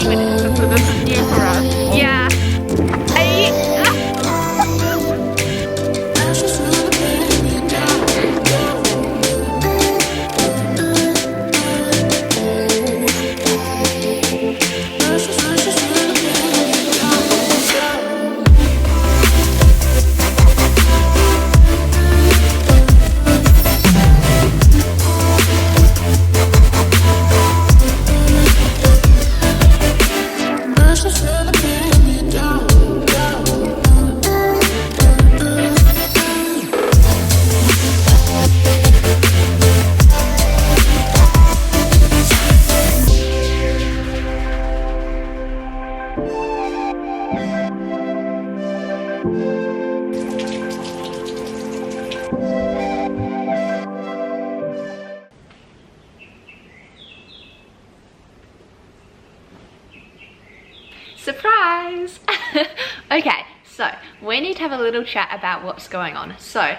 20 minutes, so this is new for us. Yeah. Surprise! Okay, so we need to have a little chat about what's going on. So,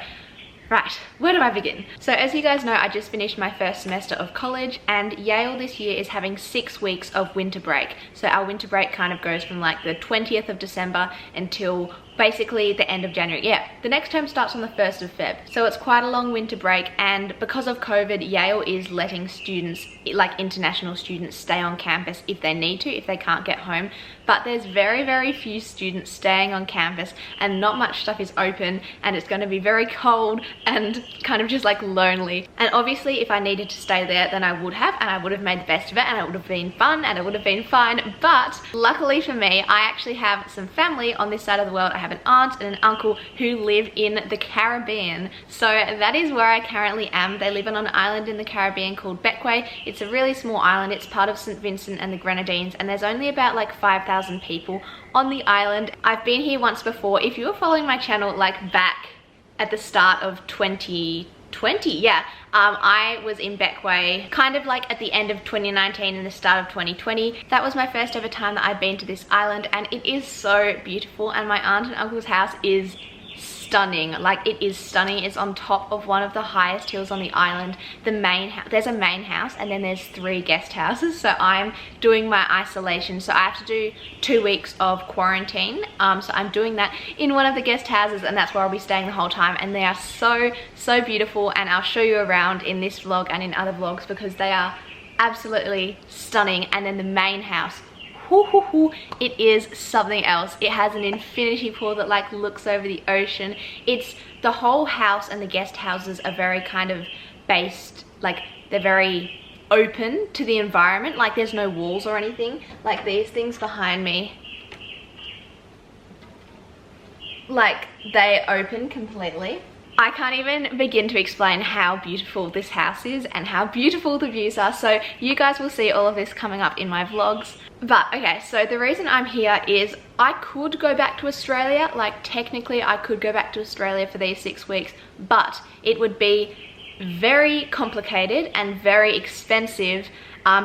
right, where do I begin? So as you guys know, I just finished my first semester of college, and Yale this year is having 6 weeks of winter break. So our winter break kind of goes from like the 20th of December until basically the end of January. Yeah, the next term starts on the 1st of Feb. So it's quite a long winter break, and because of COVID, Yale is letting students, like international students, stay on campus if they need to, if they can't get home. But there's very few students staying on campus, and not much stuff is open, and it's going to be very cold and kind of just like lonely. And obviously if I needed to stay there, then I would have, and I would have made the best of it, and it would have been fun, and it would have been fine. But luckily for me, I actually have some family on this side of the world. I have an aunt and an uncle who live in the Caribbean. So that is where I currently am. They live on an island in the Caribbean called Bequia. It's a really small island. It's part of St. Vincent and the Grenadines, and there's only about like 5,000 people on the island. I've been here once before. If you were following my channel like back at the start of 2020, yeah, I was in Bequia kind of like at the end of 2019 and the start of 2020. That was my first ever time that I'd been to this island, and it is so beautiful, and my aunt and uncle's house is stunning. Like, it is stunning. It's on top of one of the highest hills on the island. There's a main house, and then there's 3 guest houses. So I'm doing my isolation, so I have to do 2 weeks of quarantine. So I'm doing that in one of the guest houses, and that's where I'll be staying the whole time. And they are so beautiful, and I'll show you around in this vlog and in other vlogs because they are absolutely stunning. And then the main house, it is something else. It has an infinity pool that like looks over the ocean. It's the whole house, and the guest houses are very kind of based, like they're very open to the environment. Like there's no walls or anything. Like these things behind me, like they open completely. I can't even begin to explain how beautiful this house is and how beautiful the views are. So you guys will see all of this coming up in my vlogs. But okay, so the reason I'm here is I could go back to Australia. Like technically I could go back to Australia for these 6 weeks, but it would be very complicated and very expensive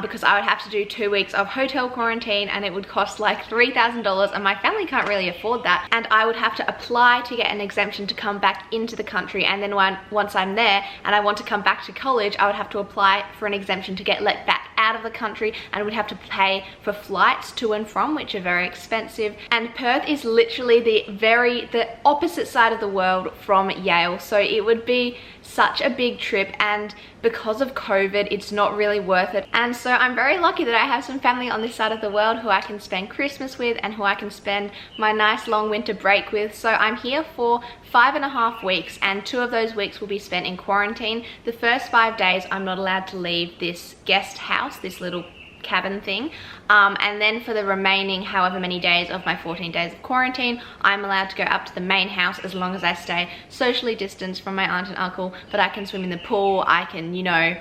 because I would have to do 2 weeks of hotel quarantine, and it would cost like $3,000, and my family can't really afford that. And I would have to apply to get an exemption to come back into the country, and then once I'm there and I want to come back to college, I would have to apply for an exemption to get let back out of the country, and would have to pay for flights to and from, which are very expensive. And Perth is literally the opposite side of the world from Yale, so it would be such a big trip, and because of COVID it's not really worth it. And so I'm very lucky that I have some family on this side of the world who I can spend Christmas with and who I can spend my nice long winter break with. So I'm here for 5.5 weeks, and 2 of those weeks will be spent in quarantine. The first 5 days I'm not allowed to leave this guest house, this little cabin thing, and then for the remaining however many days of my 14 days of quarantine, I'm allowed to go up to the main house as long as I stay socially distanced from my aunt and uncle. But I can swim in the pool, I can, you know,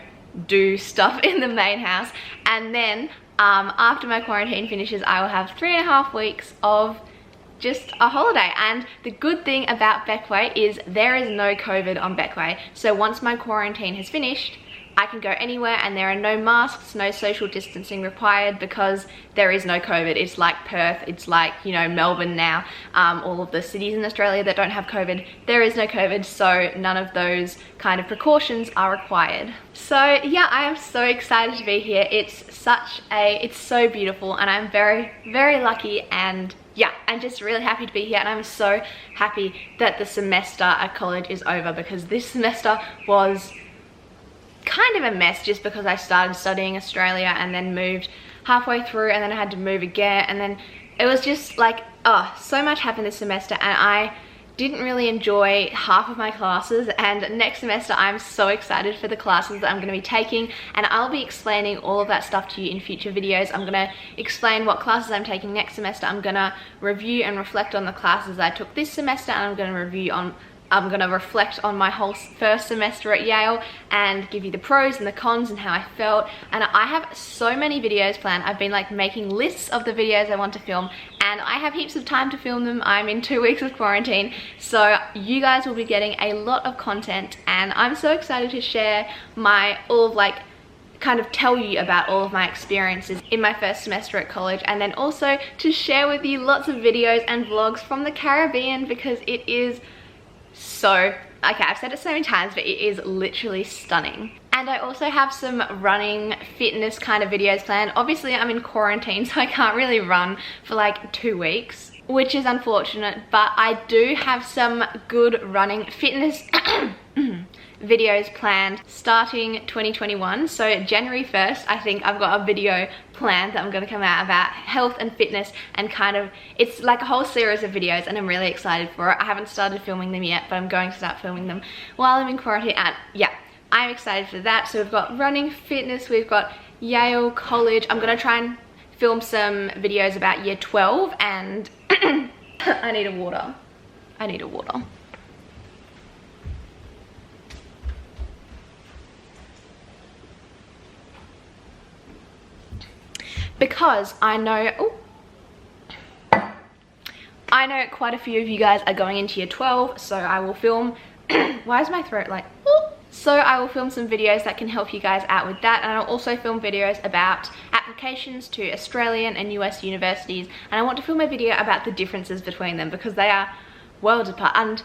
do stuff in the main house, and then after my quarantine finishes I will have 3.5 weeks of just a holiday. And the good thing about Bequia is there is no COVID on Bequia, so once my quarantine has finished I can go anywhere and there are no masks, no social distancing required because there is no COVID. It's like Perth, it's like, you know, Melbourne now, all of the cities in Australia that don't have COVID, there is no COVID, so none of those kind of precautions are required. So yeah, I am so excited to be here. It's so beautiful, and I'm very, very lucky, and yeah, I'm just really happy to be here, and I'm so happy that the semester at college is over, because this semester was kind of a mess just because I started studying Australia and then moved halfway through, and then I had to move again, and then it was just like, oh, so much happened this semester, and I didn't really enjoy half of my classes. And next semester I'm so excited for the classes that I'm going to be taking, and I'll be explaining all of that stuff to you in future videos. I'm going to explain what classes I'm taking next semester. I'm going to review and reflect on the classes I took this semester, and I'm going to reflect on my whole first semester at Yale and give you the pros and the cons and how I felt. And I have so many videos planned. I've been like making lists of the videos I want to film, and I have heaps of time to film them. I'm in 2 weeks of quarantine, so you guys will be getting a lot of content, and I'm so excited to share kind of tell you about all of my experiences in my first semester at college, and then also to share with you lots of videos and vlogs from the Caribbean, because it is so, okay, I've said it so many times, but it is literally stunning. And I also have some running fitness kind of videos planned. Obviously I'm in quarantine, so I can't really run for like 2 weeks, which is unfortunate, but I do have some good running fitness videos planned starting 2021. So January 1st, I think I've got a video planned that I'm going to come out about health and fitness, and kind of, it's like a whole series of videos, and I'm really excited for it. I haven't started filming them yet, but I'm going to start filming them while I'm in quarantine, and yeah, I'm excited for that. So we've got running, fitness, we've got Yale, college. I'm going to try and film some videos about year 12, and I need a water. Because I know quite a few of you guys are going into year 12, so I will film why is my throat like so I will film some videos that can help you guys out with that, and I'll also film videos about applications to Australian and US universities, and I want to film a video about the differences between them because they are worlds apart. And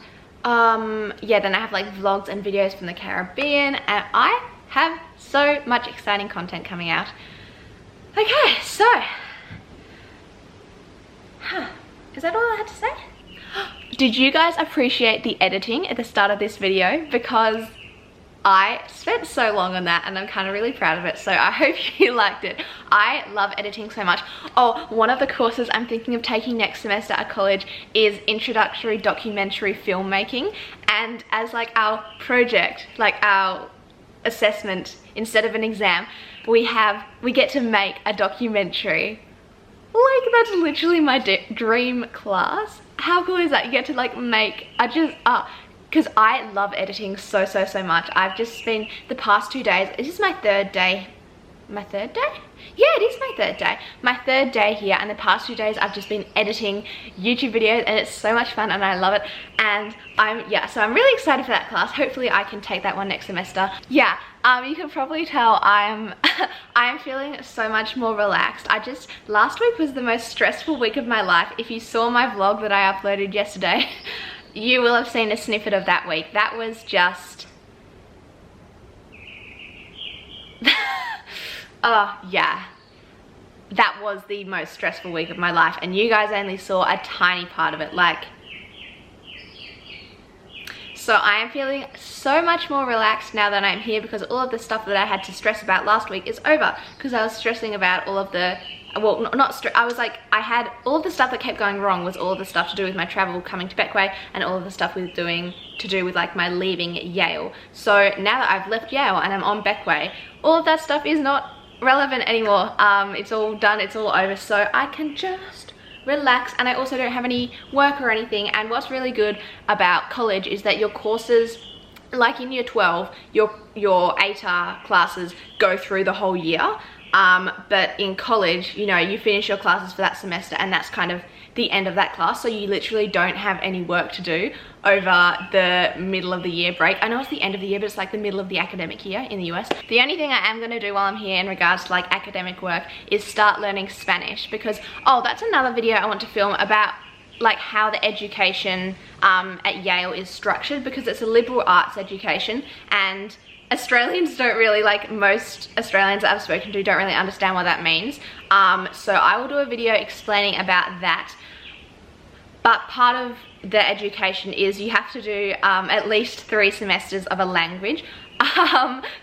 yeah, then I have like vlogs and videos from the Caribbean, and I have so much exciting content coming out. Okay, so, is that all I had to say? Did you guys appreciate the editing at the start of this video? Because I spent so long on that, and I'm kind of really proud of it, so I hope you liked it. I love editing so much. Oh, one of the courses I'm thinking of taking next semester at college is introductory documentary filmmaking, and as like our project, like our assessment instead of an exam, we get to make a documentary. Like, that's literally my dream class. How cool is that? You get to like make, because I love editing so much. I've just been, the past 2 days, this is my third day. My third day? Yeah, it is my third day. My third day here, and the past 2 days I've just been editing YouTube videos, and it's so much fun and I love it. And so I'm really excited for that class. Hopefully I can take that one next semester. Yeah, you can probably tell I am feeling so much more relaxed. Last week was the most stressful week of my life. If you saw my vlog that I uploaded yesterday, you will have seen a snippet of that week. That was just yeah, that was the most stressful week of my life, and you guys only saw a tiny part of it. Like, so I am feeling so much more relaxed now that I'm here, because all of the stuff that I had to stress about last week is over, because I was stressing about all of the, well, I had all of the stuff that kept going wrong was all of the stuff to do with my travel coming to Beckway, and all of the stuff to do with like my leaving Yale. So now that I've left Yale and I'm on Beckway, all of that stuff is not relevant anymore. It's all done, it's all over, so I can just relax, and I also don't have any work or anything. And what's really good about college is that your courses, like in year 12, your atar classes go through the whole year. But in college, you know, you finish your classes for that semester and that's kind of the end of that class, so you literally don't have any work to do over the middle of the year break. I know it's the end of the year, but it's like the middle of the academic year in the US. The only thing I am going to do while I'm here in regards to like academic work is start learning Spanish, because that's another video I want to film about like how the education at Yale is structured, because it's a liberal arts education and Australians don't really, like most Australians that I've spoken to don't really understand what that means. So I will do a video explaining about that. But part of the education is you have to do at least 3 semesters of a language.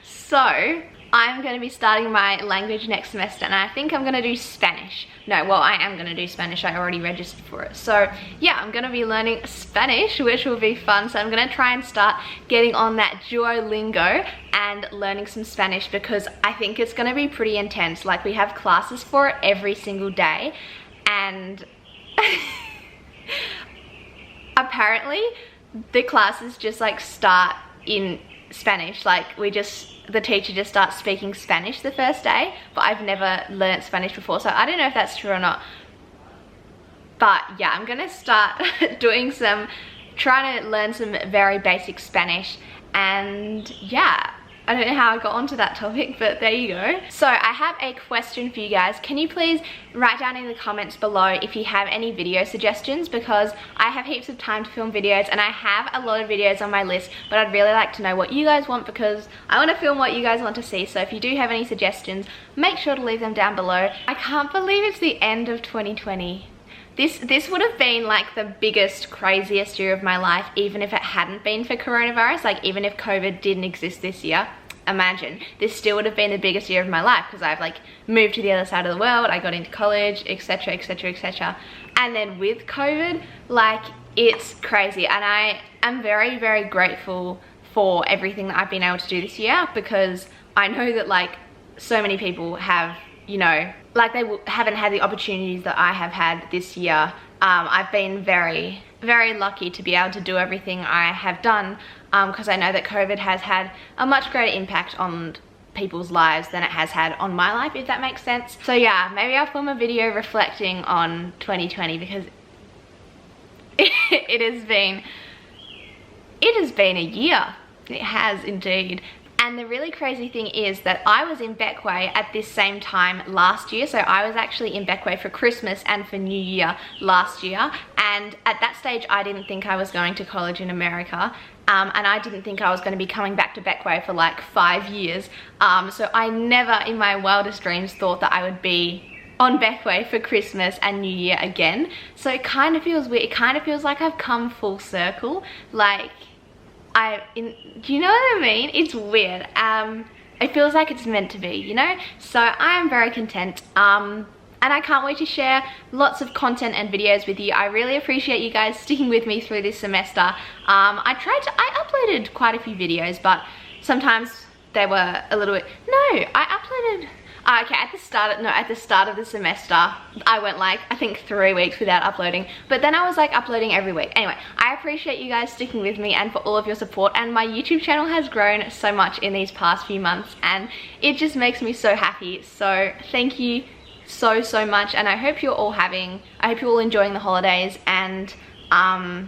So I'm going to be starting my language next semester and I think I'm going to do Spanish. No, well, I am going to do Spanish. I already registered for it. So yeah, I'm going to be learning Spanish, which will be fun. So I'm going to try and start getting on that Duolingo and learning some Spanish, because I think it's going to be pretty intense. Like, we have classes for it every single day, and apparently the classes just like start in Spanish. Like, the teacher just starts speaking Spanish the first day, but I've never learnt Spanish before, so I don't know if that's true or not. But yeah, I'm gonna start trying to learn some very basic Spanish, and yeah, I don't know how I got onto that topic, but there you go. So I have a question for you guys. Can you please write down in the comments below if you have any video suggestions, because I have heaps of time to film videos and I have a lot of videos on my list, but I'd really like to know what you guys want, because I want to film what you guys want to see. So if you do have any suggestions, make sure to leave them down below. I can't believe it's the end of 2020. This would have been like the biggest, craziest year of my life, even if it hadn't been for coronavirus. Like, even if COVID didn't exist this year, imagine, this still would have been the biggest year of my life, because I've like moved to the other side of the world, I got into college, etc, etc, etc. And then with COVID, like, it's crazy. And I am very, very grateful for everything that I've been able to do this year, because I know that like so many people have, you know, like they haven't had the opportunities that I have had this year. I've been very, very lucky to be able to do everything I have done, because I know that COVID has had a much greater impact on people's lives than it has had on my life, if that makes sense. So yeah, maybe I'll film a video reflecting on 2020, because it has been a year. It has indeed. And the really crazy thing is that I was in Beckway at this same time last year. So I was actually in Beckway for Christmas and for New Year last year. And at that stage, I didn't think I was going to college in America. And I didn't think I was going to be coming back to Beckway for like 5 years. So I never in my wildest dreams thought that I would be on Beckway for Christmas and New Year again. So it kind of feels weird. It kind of feels like I've come full circle. Like, do you know what I mean? It's weird. It feels like it's meant to be, you know? So I am very content. And I can't wait to share lots of content and videos with you. I really appreciate you guys sticking with me through this semester. I uploaded quite a few videos, but sometimes they were a little bit, okay, at the start of the semester, I went like, I think 3 weeks without uploading, but then I was like uploading every week. Anyway, I appreciate you guys sticking with me and for all of your support, and my YouTube channel has grown so much in these past few months, and it just makes me so happy. So thank you so much, and I hope you're all enjoying the holidays, and yeah,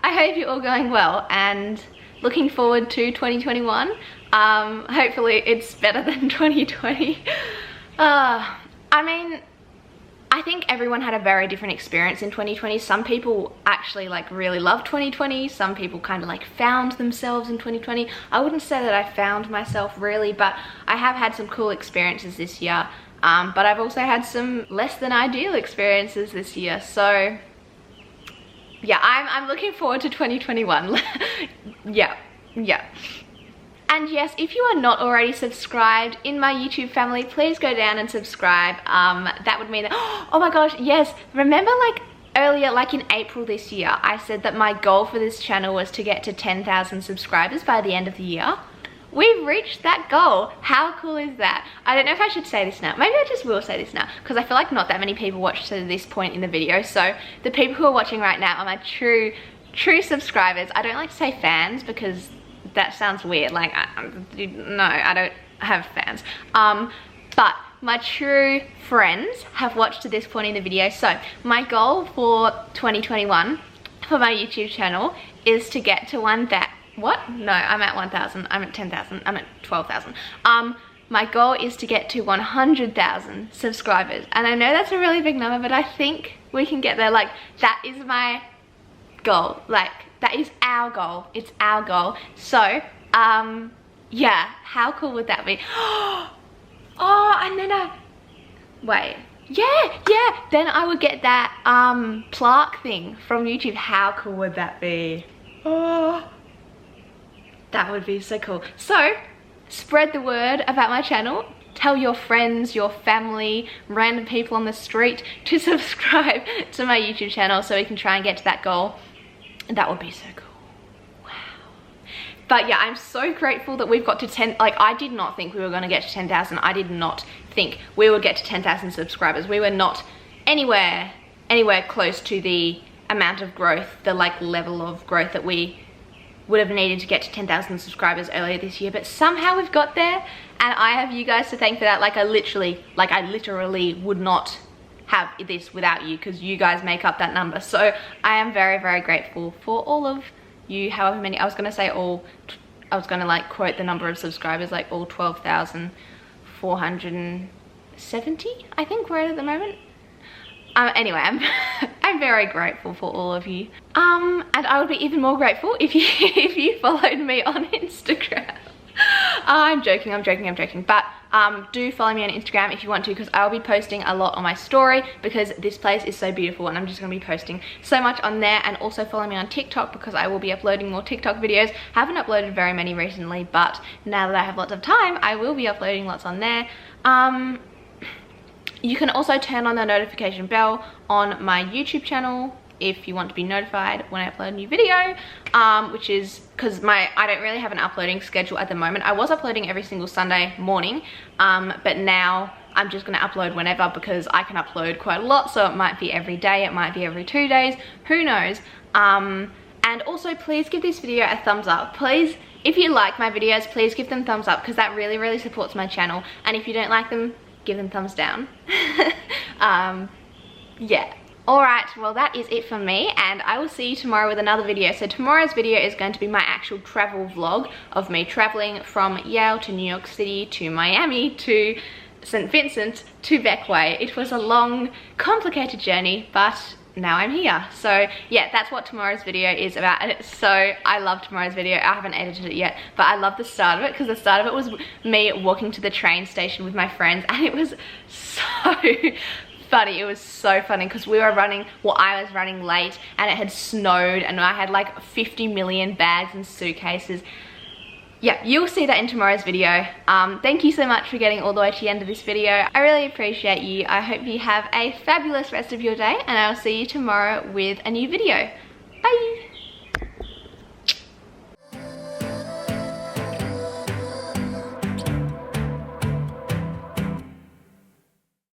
I hope you're all going well, and looking forward to 2021. Hopefully it's better than 2020. I mean, I think everyone had a very different experience in 2020. Some people actually like really loved 2020. Some people kind of like found themselves in 2020. I wouldn't say that I found myself really, but I have had some cool experiences this year. But I've also had some less than ideal experiences this year. So yeah, I'm looking forward to 2021. yeah. And yes, if you are not already subscribed in my YouTube family, please go down and subscribe. That would mean that, oh my gosh, yes. Remember like earlier, like in April this year, I said that my goal for this channel was to get to 10,000 subscribers by the end of the year. We've reached that goal. How cool is that? I don't know if I should say this now. Maybe I just will say this now, because I feel like not that many people watch to this point in the video. So the people who are watching right now are my true subscribers. I don't like to say fans, because that sounds weird. Like, no, I don't have fans. But my true friends have watched to this point in the video. So my goal for 2021 for my YouTube channel is to get to 1,000. What? No, I'm at 1,000. I'm at 10,000. I'm at 12,000. My goal is to get to 100,000 subscribers. And I know that's a really big number, but I think we can get there. Like, that is my goal. Like, that is our goal. It's our goal. So, yeah, how cool would that be? Oh, and then wait. Yeah, then I would get that plaque thing from YouTube. How cool would that be? Oh, that would be so cool. So, spread the word about my channel. Tell your friends, your family, random people on the street to subscribe to my YouTube channel so we can try and get to that goal. That would be so cool. Wow. But yeah, I'm so grateful that we've got to 10. Like, I did not think we were going to get to 10,000. I did not think we would get to 10,000 subscribers. We were not anywhere close to the amount of growth, the like level of growth that we would have needed to get to 10,000 subscribers earlier this year, but somehow we've got there, and I have you guys to thank for that. Like, I literally would not have this without you, because you guys make up that number. So I am very, very grateful for all of you, however many, I was gonna like quote the number of subscribers, like all 12,470, I think we're at the moment. Anyway, I'm very grateful for all of you. And I would be even more grateful if you followed me on Instagram. I'm joking. But do follow me on Instagram if you want to, because I'll be posting a lot on my story, because this place is so beautiful and I'm just going to be posting so much on there. And also follow me on TikTok, because I will be uploading more TikTok videos. Haven't uploaded very many recently, but now that I have lots of time, I will be uploading lots on there. You can also turn on the notification bell on my YouTube channel if you want to be notified when I upload a new video, which is because I don't really have an uploading schedule at the moment. I was uploading every single Sunday morning, but now I'm just going to upload whenever, because I can upload quite a lot. So it might be every day, it might be every 2 days, who knows. And also, please give this video a thumbs up. Please, if you like my videos, please give them thumbs up, because that really, really supports my channel. And if you don't like them, give them thumbs down. Yeah. Alright, well that is it for me, and I will see you tomorrow with another video. So tomorrow's video is going to be my actual travel vlog of me traveling from Yale to New York City to Miami to St. Vincent to Beckway. It was a long, complicated journey, but now I'm here. So yeah, that's what tomorrow's video is about. And it's so, I love tomorrow's video. I haven't edited it yet, but I love the start of it, because the start of it was me walking to the train station with my friends, and it was so funny. It was so funny, because we were running, well, I was running late, and it had snowed, and I had like 50 million bags and suitcases. Yeah, you'll see that in tomorrow's video. Thank you so much for getting all the way to the end of this video. I really appreciate you. I hope you have a fabulous rest of your day, and I'll see you tomorrow with a new video. Bye!